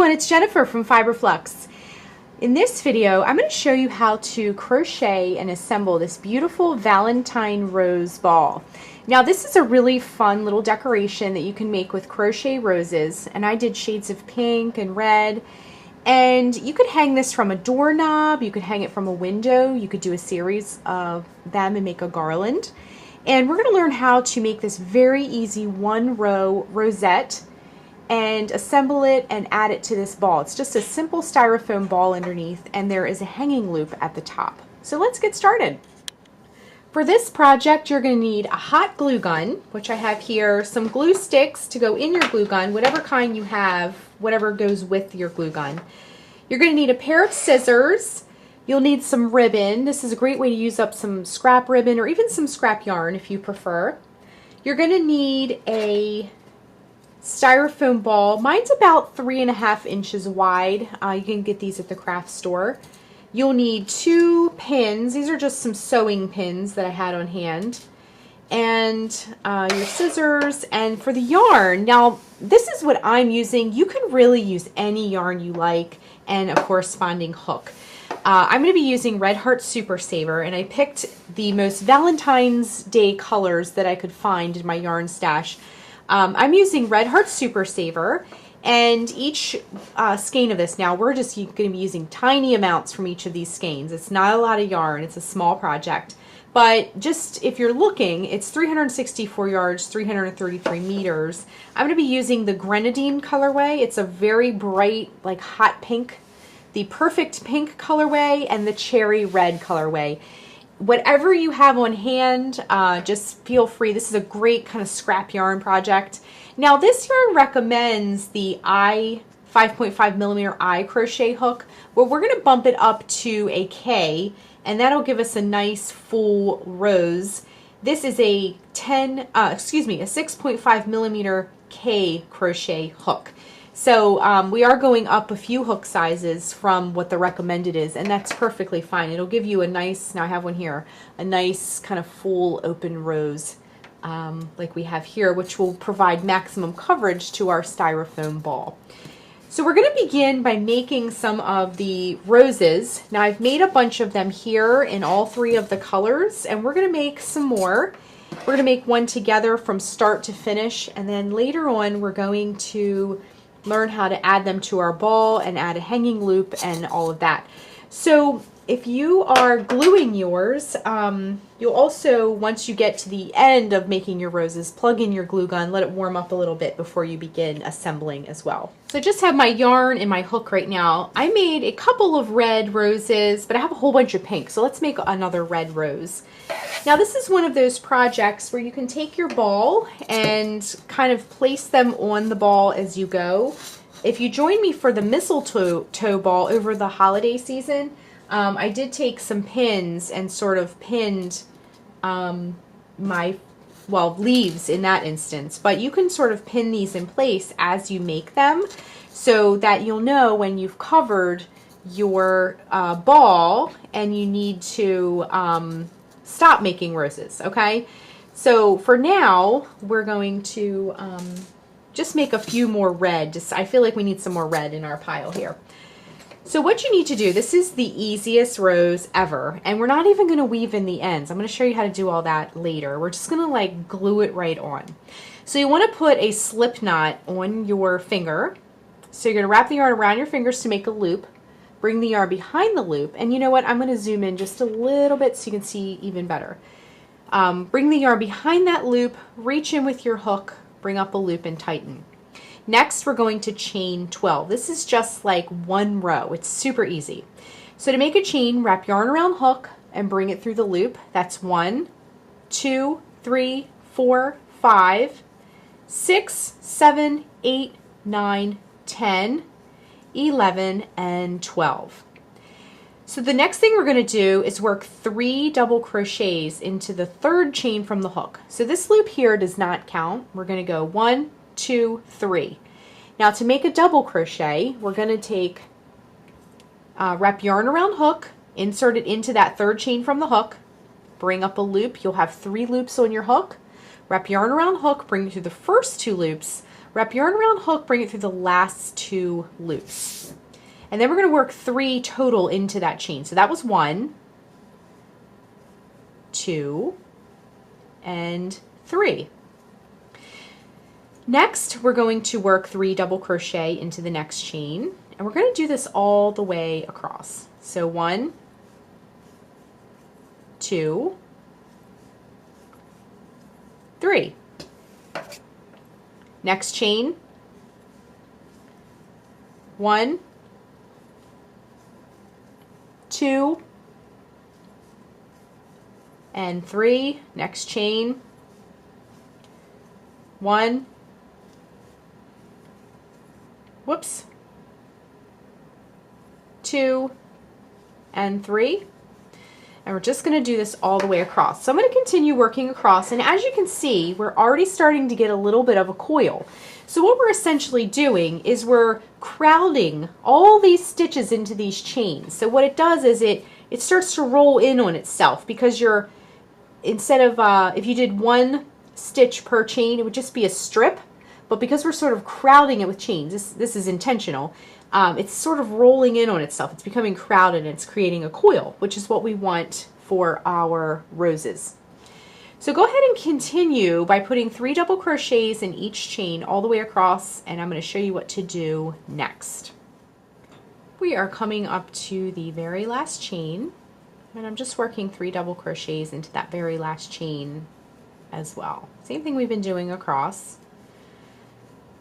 everyone, it's Jennifer from Flux. In this video, I'm going to show you how to crochet and assemble this beautiful Valentine Rose Ball. Now this is a really fun little decoration that you can make with crochet roses, and I did shades of pink and red, and you could hang this from a doorknob, you could hang it from a window, you could do a series of them and make a garland. And we're going to learn how to make this very easy one-row rosette and assemble it and add it to this ball. It's just a simple styrofoam ball underneath, and there is a hanging loop at the top. So let's get started. For this project, you're going to need a hot glue gun, which I have here, some glue sticks to go in your glue gun, whatever kind you have, whatever goes with your glue gun. You're going to need a pair of scissors. You'll need some ribbon. This is a great way to use up some scrap ribbon or even some scrap yarn if you prefer. You're going to need a styrofoam ball. Mine's about 3.5 inches wide. You can get these at the craft store. You'll need 2 pins. These are just some sewing pins that I had on hand. And your scissors. And for the yarn, now this is what I'm using. You can really use any yarn you like and a corresponding hook. I'm going to be using Red Heart Super Saver, and I picked the most Valentine's Day colors that I could find in my yarn stash. I'm using Red Heart Super Saver, and each skein of this, now we're just going to be using tiny amounts from each of these skeins. It's not a lot of yarn, it's a small project, but just if you're looking, it's 364 yards, 333 meters. I'm going to be using the Grenadine colorway. It's a very bright, like hot pink, the perfect pink colorway, and the cherry red colorway. Whatever you have on hand, just feel free. This is a great kind of scrap yarn project. Now this yarn recommends the 5.5 millimeter I crochet hook, where we're going to bump it up to a K, and that'll give us a nice full rose. This is a 6.5 millimeter K crochet hook. So we are going up a few hook sizes from what the recommended is, and that's perfectly fine. It'll give you a nice, now I have one here, a nice kind of full open rose like we have here, which will provide maximum coverage to our styrofoam ball. So we're going to begin by making some of the roses. Now I've made a bunch of them here in all 3 of the colors, and we're going to make some more. We're going to make one together from start to finish, and then later on we're going to learn how to add them to our ball and add a hanging loop and all of that. So if you are gluing yours, you'll also, once you get to the end of making your roses, plug in your glue gun, let it warm up a little bit before you begin assembling as well. So I just have my yarn and my hook right now. I made a couple of red roses, but I have a whole bunch of pink, so let's make another red rose. Now this is one of those projects where you can take your ball and kind of place them on the ball as you go. If you join me for the mistletoe ball over the holiday season, I did take some pins and sort of pinned leaves in that instance, but you can sort of pin these in place as you make them so that you'll know when you've covered your ball and you need to stop making roses, okay? So for now, we're going to just make a few more red. I feel like we need some more red in our pile here. So what you need to do, this is the easiest rose ever, and we're not even going to weave in the ends. I'm going to show you how to do all that later. We're just going to like glue it right on. So you want to put a slip knot on your finger. So you're going to wrap the yarn around your fingers to make a loop. Bring the yarn behind the loop, and you know what? I'm going to zoom in just a little bit so you can see even better. Bring the yarn behind that loop, reach in with your hook, bring up a loop and tighten. Next, we're going to chain 12. This is just like one row. It's super easy. So to make a chain, wrap yarn around hook and bring it through the loop. That's 1, 2, 3, 4, 5, 6, 7, 8, 9, 10, 11, and 12. So the next thing we're going to do is work 3 double crochets into the 3rd chain from the hook. So this loop here does not count. We're going to go 1, 2, 3. Now to make a double crochet, we're going to take, wrap yarn around hook, insert it into that 3rd chain from the hook, bring up a loop. You'll have 3 loops on your hook. Wrap yarn around hook, bring it through the first 2 loops, Wrap yarn around hook, bring it through the last 2 loops. And then we're going to work 3 total into that chain. So that was 1, 2, and 3. Next, we're going to work 3 double crochet into the next chain, and we're going to do this all the way across. So 1, 2, 3. Next chain, 1, 2, and 3. Next chain, 1, whoops, 2, and 3. And we're just going to do this all the way across. So I'm going to continue working across, and as you can see, we're already starting to get a little bit of a coil. So what we're essentially doing is we're crowding all these stitches into these chains. So what it does is it starts to roll in on itself, because you're, instead of, if you did 1 stitch per chain, it would just be a strip. But because we're sort of crowding it with chains, this is intentional, it's sort of rolling in on itself. It's becoming crowded, and it's creating a coil, which is what we want for our roses. So go ahead and continue by putting 3 double crochets in each chain all the way across, and I'm going to show you what to do next. We are coming up to the very last chain, and I'm just working 3 double crochets into that very last chain as well. Same thing we've been doing across.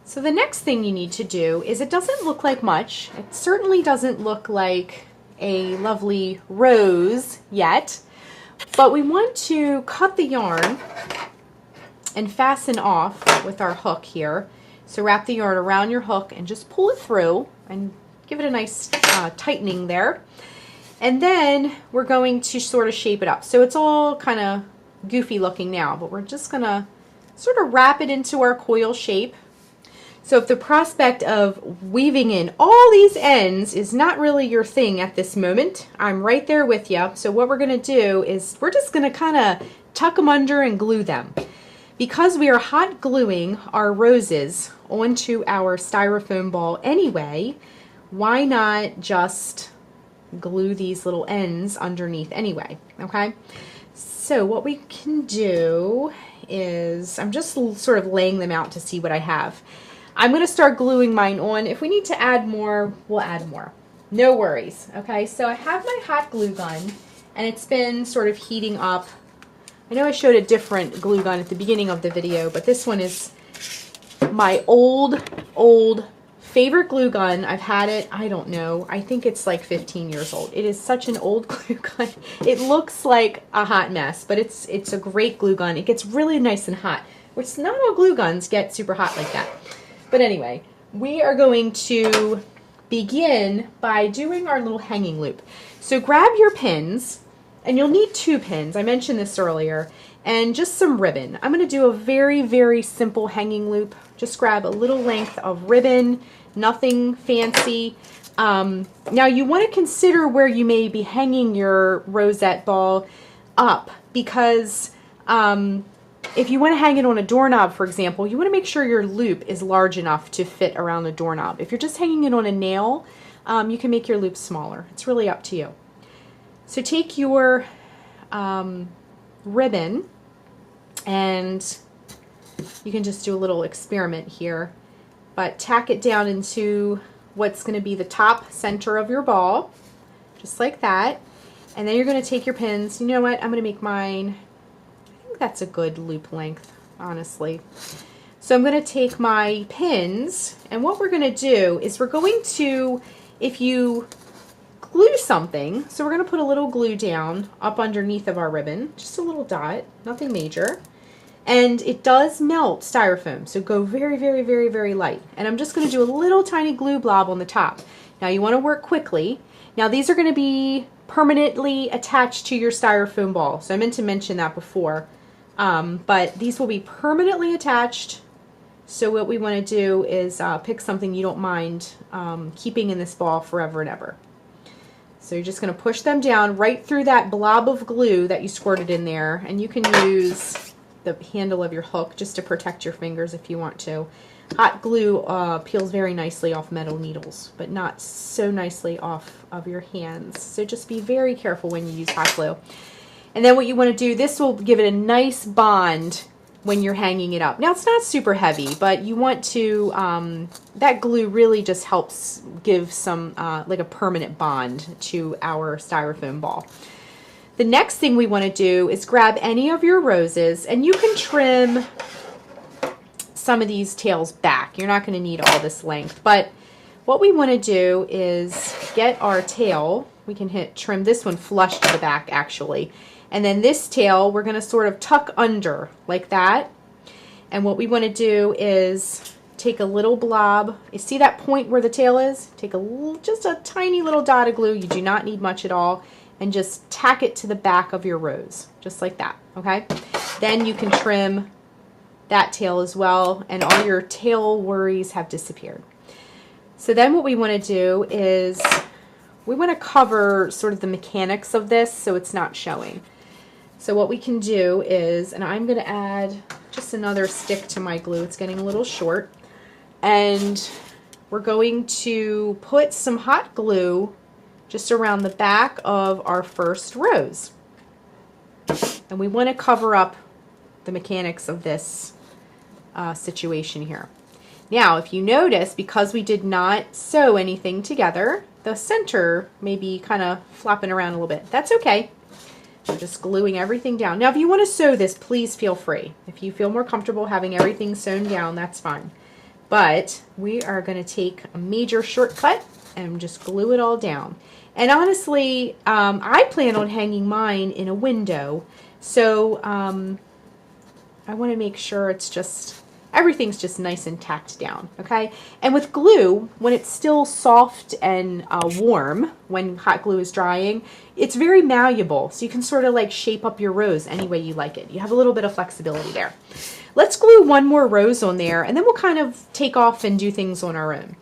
So the next thing you need to do is, it doesn't look like much. It certainly doesn't look like a lovely rose yet, but we want to cut the yarn and fasten off with our hook here. So wrap the yarn around your hook and just pull it through and give it a nice tightening there. And then we're going to sort of shape it up. So it's all kind of goofy looking now, but we're just gonna sort of wrap it into our coil shape. So if the prospect of weaving in all these ends is not really your thing at this moment, I'm right there with you. So what we're going to do is we're just going to kind of tuck them under and glue them. Because we are hot gluing our roses onto our styrofoam ball anyway, why not just glue these little ends underneath anyway, okay? So what we can do is, I'm just sort of laying them out to see what I have. I'm going to start gluing mine on. If we need to add more, we'll add more. No worries. Okay, so I have my hot glue gun, and it's been sort of heating up. I know I showed a different glue gun at the beginning of the video, but this one is my old favorite glue gun. I've had it, I don't know, I think it's like 15 years old. It is such an old glue gun. It looks like a hot mess, but it's a great glue gun. It gets really nice and hot, which not all glue guns get super hot like that. But anyway, we are going to begin by doing our little hanging loop. So grab your pins, and you'll need 2 pins. I mentioned this earlier, and just some ribbon. I'm going to do a very, very simple hanging loop. Just grab a little length of ribbon, nothing fancy. Now you want to consider where you may be hanging your rosette ball up, because if you want to hang it on a doorknob, for example, you want to make sure your loop is large enough to fit around the doorknob. If you're just hanging it on a nail, you can make your loop smaller. It's really up to you. So take your ribbon, and you can just do a little experiment here, but tack it down into what's going to be the top center of your ball, just like that. And then you're going to take your pins. You know what? I'm going to make mine, that's a good loop length, honestly. So I'm going to take my pins, and what we're going to do is we're going to, if you glue something, so we're going to put a little glue down up underneath of our ribbon, just a little dot, nothing major, and it does melt styrofoam, so go very, very, very, very light. And I'm just going to do a little tiny glue blob on the top. Now you want to work quickly. Now these are going to be permanently attached to your styrofoam ball, so I meant to mention that before. But these will be permanently attached, so what we want to do is pick something you don't mind keeping in this ball forever and ever. So you're just going to push them down right through that blob of glue that you squirted in there, and you can use the handle of your hook just to protect your fingers if you want to. Hot glue peels very nicely off metal needles, but not so nicely off of your hands. So just be very careful when you use hot glue. And then what you want to do, this will give it a nice bond when you're hanging it up. Now it's not super heavy, but you want to, that glue really just helps give some, like a permanent bond to our styrofoam ball. The next thing we want to do is grab any of your roses, and you can trim some of these tails back. You're not going to need all this length, but what we want to do is get our tail. We can trim this one flush to the back actually, and then this tail we're going to sort of tuck under like that. And what we want to do is take a little blob. You see that point where the tail is? Take just a tiny little dot of glue. You do not need much at all, and just tack it to the back of your rose, just like that. Okay. Then you can trim that tail as well, and all your tail worries have disappeared. So then what we want to do is we want to cover sort of the mechanics of this so it's not showing. So what we can do is, and I'm going to add just another stick to my glue, it's getting a little short, and we're going to put some hot glue just around the back of our first rose. And we want to cover up the mechanics of this situation here. Now, if you notice, because we did not sew anything together, the center may be kind of flopping around a little bit. That's okay. We're just gluing everything down. Now, if you want to sew this, please feel free. If you feel more comfortable having everything sewn down, that's fine. But we are going to take a major shortcut and just glue it all down. And honestly, I plan on hanging mine in a window, so I want to make sure it's just, everything's just nice and tacked down, okay? And with glue, when it's still soft and warm, when hot glue is drying, it's very malleable, so you can sort of like shape up your rose any way you like it. You have a little bit of flexibility there. Let's glue one more rose on there, and then we'll kind of take off and do things on our own.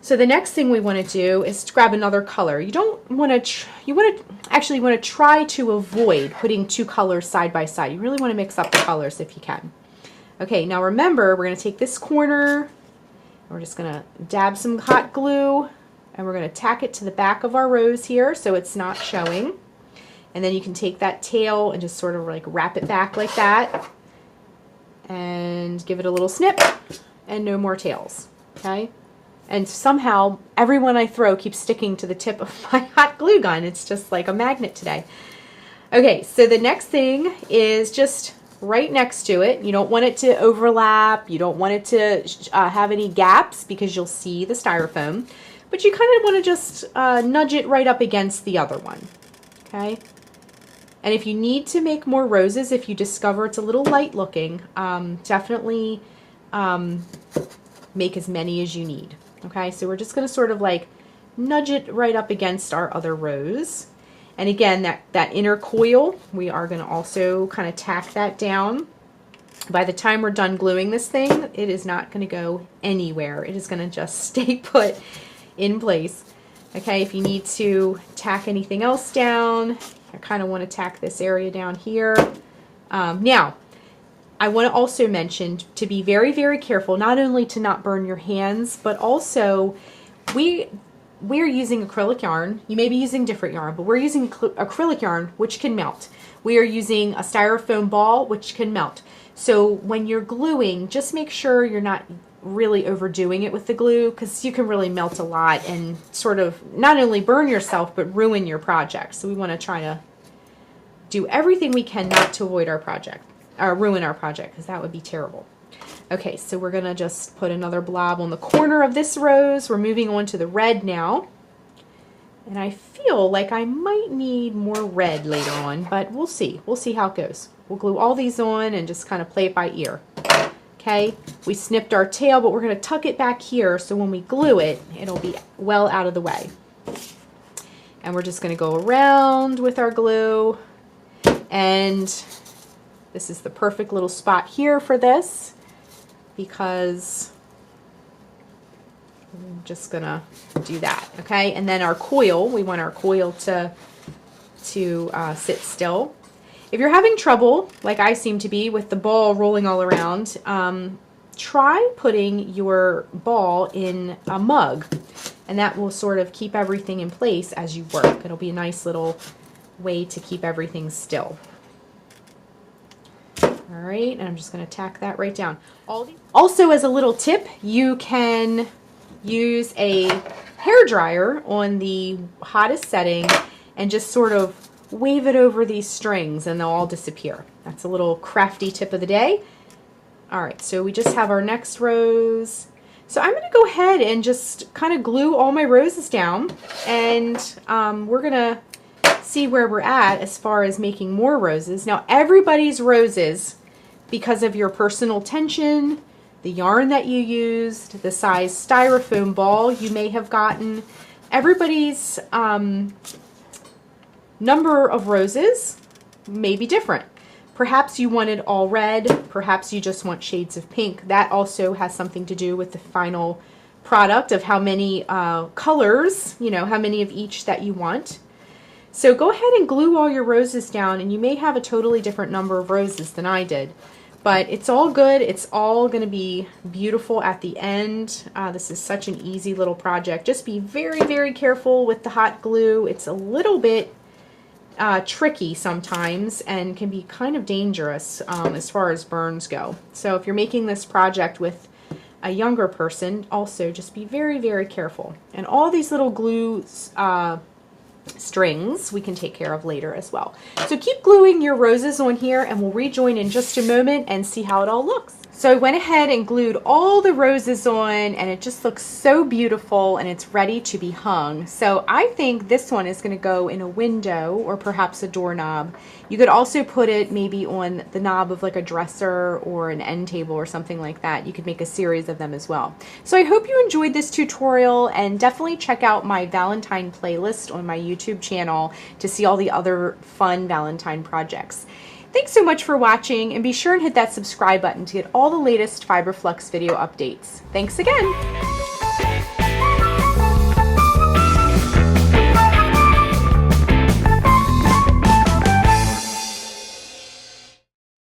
So the next thing we want to do is to grab another color. You don't want to, you want to try to avoid putting two colors side by side. You really want to mix up the colors if you can. Okay, now remember, we're going to take this corner, and we're just going to dab some hot glue, and we're going to tack it to the back of our rose here so it's not showing. And then you can take that tail and just sort of like wrap it back like that, and give it a little snip, and no more tails, okay? And somehow, everyone I throw keeps sticking to the tip of my hot glue gun. It's just like a magnet today. Okay, so the next thing is just right next to it. You don't want it to overlap. You don't want it to have any gaps because you'll see the styrofoam. But you kind of want to just nudge it right up against the other one. Okay? And if you need to make more roses, if you discover it's a little light looking, definitely make as many as you need. Okay, so we're just going to sort of like nudge it right up against our other rose. And again, that inner coil, we are going to also kind of tack that down. By the time we're done gluing this thing, it is not going to go anywhere. It is going to just stay put in place. Okay, if you need to tack anything else down, I kind of want to tack this area down here. Now, I want to also mention to be very, very careful, not only to not burn your hands, but also we're using acrylic yarn. You may be using different yarn, but we're using acrylic yarn, which can melt. We are using a styrofoam ball, which can melt. So when you're gluing, just make sure you're not really overdoing it with the glue, because you can really melt a lot and sort of not only burn yourself, but ruin your project. So we want to try to do everything we can not to avoid our project. Or ruin our project, because that would be terrible. Okay, so we're going to just put another blob on the corner of this rose. We're moving on to the red now. And I feel like I might need more red later on, but we'll see. We'll see how it goes. We'll glue all these on and just kind of play it by ear. Okay, we snipped our tail, but we're going to tuck it back here so when we glue it, it'll be well out of the way. And we're just going to go around with our glue, and this is the perfect little spot here for this, because I'm just gonna do that, okay? And then our coil, we want our coil to sit still. If you're having trouble, like I seem to be, with the ball rolling all around, try putting your ball in a mug, and that will sort of keep everything in place as you work. It'll be a nice little way to keep everything still. All right, and I'm just going to tack that right down. Also, as a little tip, you can use a hair dryer on the hottest setting and just sort of wave it over these strings and they'll all disappear. That's a little crafty tip of the day. All right, so we just have our next rose. So I'm going to go ahead and just kind of glue all my roses down, and we're going to see where we're at as far as making more roses. Now, everybody's roses, because of your personal tension, the yarn that you used, the size styrofoam ball you may have gotten, everybody's number of roses may be different. Perhaps you want it all red, perhaps you just want shades of pink. That also has something to do with the final product of how many colors, you know, how many of each that you want. So go ahead and glue all your roses down, and you may have a totally different number of roses than I did. But it's all good. It's all going to be beautiful at the end. This is such an easy little project. Just be very, very careful with the hot glue. It's a little bit tricky sometimes and can be kind of dangerous as far as burns go. So if you're making this project with a younger person, also just be very, very careful. And all these little glue strings we can take care of later as well. So keep gluing your roses on here, and we'll rejoin in just a moment and see how it all looks. So I went ahead and glued all the roses on, and it just looks so beautiful, and it's ready to be hung. So I think this one is going to go in a window or perhaps a doorknob. You could also put it maybe on the knob of like a dresser or an end table or something like that. You could make a series of them as well. So I hope you enjoyed this tutorial, and definitely check out my Valentine playlist on my YouTube channel to see all the other fun Valentine projects. Thanks so much for watching, and be sure and hit that subscribe button to get all the latest Fiber Flux video updates. Thanks again!